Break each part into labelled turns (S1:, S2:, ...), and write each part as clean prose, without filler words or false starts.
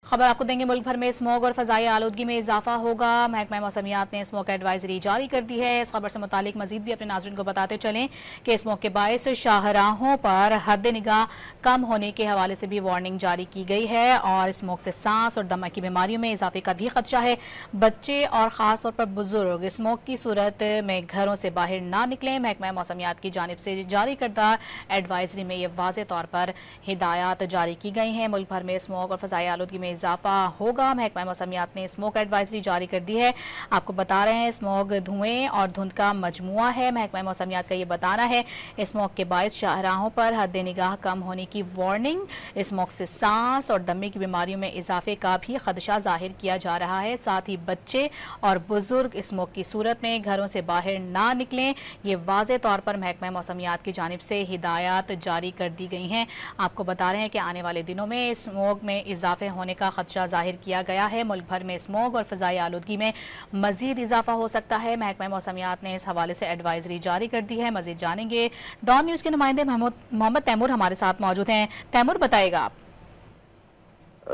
S1: खबर आपको देंगे, मुल्क भर में स्मॉग और फजाई आलूदगी में इजाफा होगा। महकमा मौसमियात ने स्मॉग एडवाइजरी जारी कर दी है। इस खबर से मुतालिक मजीद भी अपने नाज़रीन को बताते चलें कि स्मॉग के बायस शाहराहों पर हद निगाह कम होने के हवाले से भी वार्निंग जारी की गई है और स्मॉग से सांस और दमा की बीमारियों में इजाफे का भी खदशा है। बच्चे और ख़ास तौर पर बुजुर्ग स्मॉग की सूरत में घरों से बाहर ना निकलें। महकमा मौसमियात की जानिब से जारी करदा एडवाइजरी में यह वाज़े तौर पर हिदायत जारी की गई हैं। मुल्क भर में स्मॉग और फजाई आलूदगी में इजाफा होगा। महकमा मौसमियात ने स्मोक एडवाइजरी जारी कर दी है। आपको बता रहे हैं स्मोक धुएं और धुंध का मजमुआ है। महकमा मौसमियात का ये बताना है स्मोक के बायस शाहराहों पर हद निगाह कम होने की वार्निंग। स्मोक से सांस और दमे की बीमारियों में इजाफे का भी खदशा जाहिर किया जा रहा है। साथ ही बच्चे और बुजुर्ग स्मोक की सूरत में घरों से बाहर ना निकलें। ये वाज़े तौर पर महकमा मौसमियात की जानिब से हिदायत जारी कर दी गई हैं। आपको बता रहे हैं कि आने वाले दिनों में स्मोक में इजाफे होने का खदशा जाहिर किया गया है। मुल्क भर में स्मोग और फजाई आलूदगी में मजीद इजाफा हो सकता है। महकमा मौसमियात ने इस हवाले से एडवाइजरी जारी कर दी है। मजीद जानेंगे। डॉन न्यूज के नुमाइंदे मोहम्मद तैमूर हमारे साथ मौजूद हैं। तैमूर, बताएगा आप।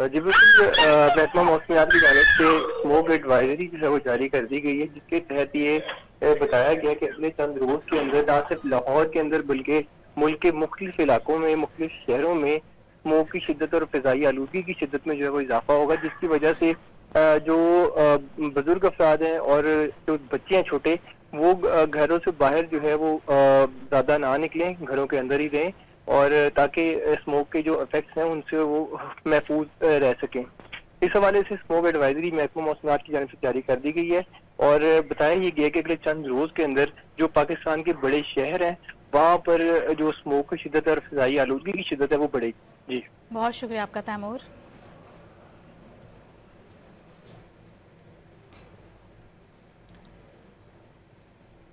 S2: जी बिल्कुल, महकमा मौसमियात की जानिब से स्मोक एडवाइजरी जो है वो जारी कर दी गई है, जिसके तहत ये बताया गया कि अगले चंद रोज के अंदर ना सिर्फ लाहौर के अंदर बल्कि मुल्क के मुख्तलिफ इलाकों में, मुख्तलिफ शहरों में स्मोक की शिद्दत और फिजाई आलूदगी की शिद्दत में जो है वो इजाफा होगा, जिसकी वजह से जो बुजुर्ग अफराद हैं और जो बच्चे हैं छोटे, वो घरों से बाहर जो है वो ज्यादा ना निकलें, घरों के अंदर ही रहें, और ताकि स्मोक के जो इफेक्ट्स हैं उनसे वो महफूज रह सकें। इस हवाले से स्मोक एडवाइजरी महकमा मौसमियात की जानिब से जारी कर दी गई है और बताया ये गया कि अगले चंद रोज के अंदर जो पाकिस्तान के बड़े शहर हैं वहाँ पर जो स्मोक की शिद्दत और फिजाई आलूदगी की शिद्दत है वो बढ़ेगी। जी,
S1: बहुत शुक्रिया आपका तैमूर।